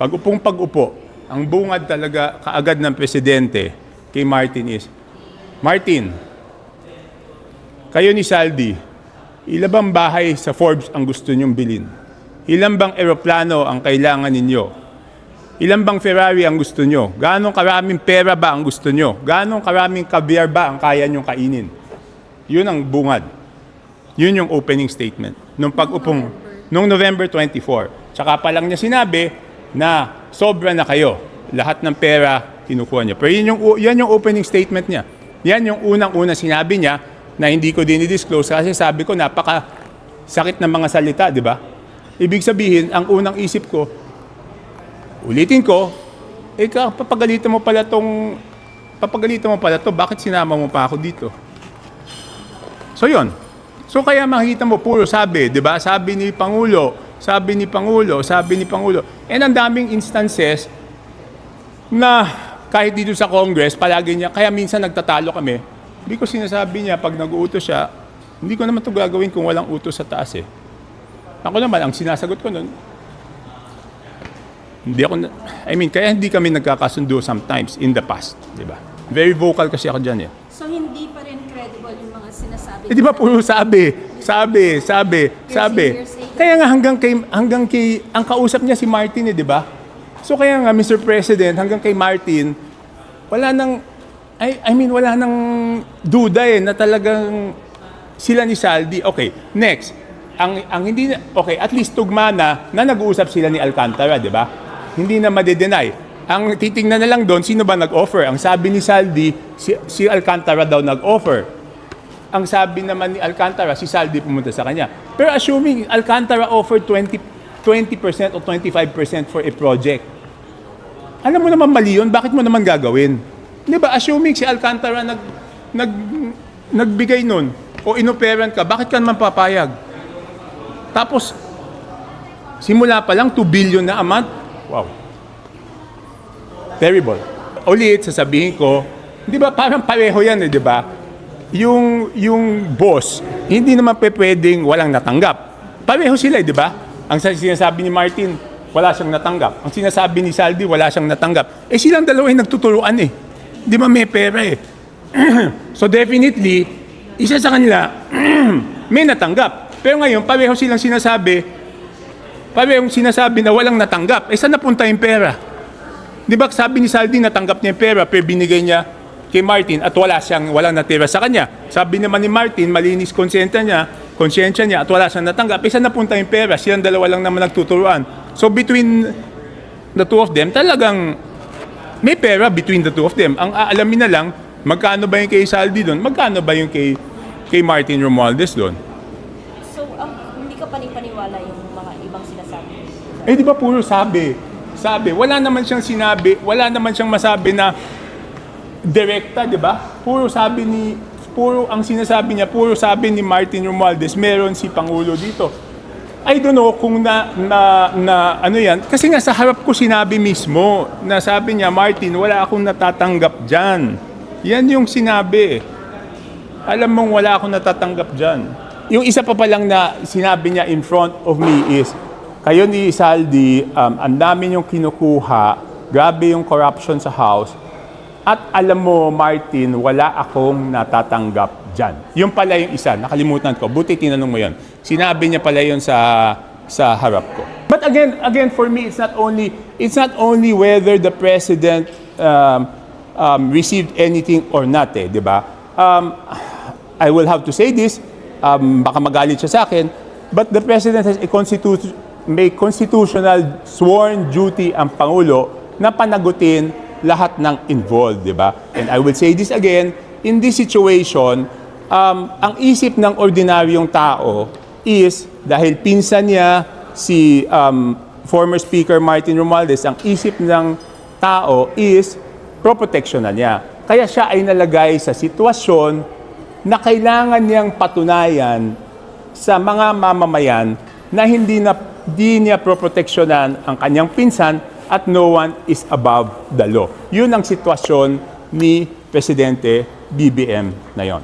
Pag-upong ang bungad talaga kaagad ng presidente kay Martin is, Martin, kayo ni Saldi, ilan bang bahay sa Forbes ang gusto nyong bilhin? Ilan bang eroplano ang kailangan ninyo? Ilan bang Ferrari ang gusto nyo? Gaano karaming pera ba ang gusto nyo? Gaano karaming caviar ba ang kaya nyong kainin? Yun ang bungad. Yun yung opening statement. Nung pag-upong, nung November 24. Tsaka pa lang niya sinabi na sobra na kayo. Lahat ng pera, kinukuha niya. Pero yan yung opening statement niya. Yan yung unang-una sinabi niya na hindi ko dinidisclose kasi sabi ko napaka sakit ng mga salita, di ba? Ibig sabihin, ang unang isip ko, ulitin ko, papagalitan mo pala to, bakit sinama mo pa ako dito? So yun. So kaya makikita mo, puro sabi, di ba? Sabi ni Pangulo. And ang daming instances na kahit dito sa Congress, palagi niya, kaya minsan nagtatalo kami, because sinasabi niya, pag nag-uutos siya, hindi ko naman ito gagawin kung walang utos sa taas eh. Ako naman, ang sinasagot ko nun, kaya hindi kami nagkakasundo sometimes in the past, di ba? Very vocal kasi ako dyan eh. So hindi pa rin credible yung mga sinasabi? Di ba puro sabi. Kaya nga hanggang kay, ang kausap niya si Martin eh, di ba? So kaya nga, Mr. President, hanggang kay Martin, wala nang duda eh, na talagang sila ni Saldi. Okay, next. At least tugma na nag-uusap sila ni Alcantara, di ba? Hindi na madedenay. Ang titingnan na lang doon, sino ba nag-offer? Ang sabi ni Saldi, si Alcantara daw nag-offer. Ang sabi naman ni Alcantara, si Saldi pumunta sa kanya. Pero assuming Alcantara offered 20% o 25% for a project. Alam mo naman mali yun, bakit mo naman gagawin? Di ba? Assuming si Alcantara nagbigay nun o inoperan ka, bakit ka naman papayag? Tapos, simula pa lang, 2 billion na a month. Wow. Terrible. Ulit, sasabihin ko, di ba parang pareho yan eh, di ba? Yung boss, hindi naman pwedeng walang natanggap. Pareho sila eh, di ba? Ang sinasabi ni Martin, wala siyang natanggap. Ang sinasabi ni Saldi, wala siyang natanggap. Eh silang dalawa ay nagtuturuan eh. Di ba may pera eh. So definitely, isa sa kanila, may natanggap. Pero ngayon, parehong sinasabi na walang natanggap. Eh, saan napunta yung pera? Di ba sabi ni Saldi, natanggap niya yung pera, pero binigay niya kay Martin at walang natira sa kanya. Sabi naman ni Martin, malinis konsyensya niya at wala siyang natanggap. Eh, saan napunta yung pera? Silang dalawa lang naman nagtuturuan. So, between the two of them, talagang may pera between the two of them. Ang aalamin na lang, magkano ba yung kay Saldi doon? Magkano ba yung kay Martin Romualdez doon? Hindi ka panipaniwala yung mga ibang sinasabi? Eh, di ba puro sabi? Wala naman siyang sinabi, wala naman siyang masabi na direkta, di ba? Puro ang sinasabi niya, puro sabi ni Martin Romualdez, meron si Pangulo dito. I don't know kung ano yan. Kasi nga sa harap ko sinabi mismo, na sabi niya, Martin, wala akong natatanggap dyan. Yan yung sinabi. Alam mong wala akong natatanggap dyan. Yung isa pa lang na sinabi niya in front of me is, kayo ni Saldi, ang dami yung kinukuha, grabe yung corruption sa House, at alam mo, Martin, wala akong natatanggap dyan. Yung pala yung isa, nakalimutan ko, buti tinanong mo yun. Sinabi niya pala yun sa harap ko. But again, for me, it's not only whether the President received anything or not, di ba? I will have to say this, baka magalit siya sa akin, but the President has may constitutional sworn duty ang Pangulo na panagutin lahat ng involved, di ba? And I will say this again, in this situation, ang isip ng ordinaryong tao is, dahil pinsan niya si former Speaker Martin Romualdez, ang isip ng tao is pro-protection na niya. Kaya siya ay nalagay sa sitwasyon na kailangan niyang patunayan sa mga mamamayan na hindi niya pro-proteksyonan ang kanyang pinsan at no one is above the law. Yun ang sitwasyon ni Presidente BBM na yon.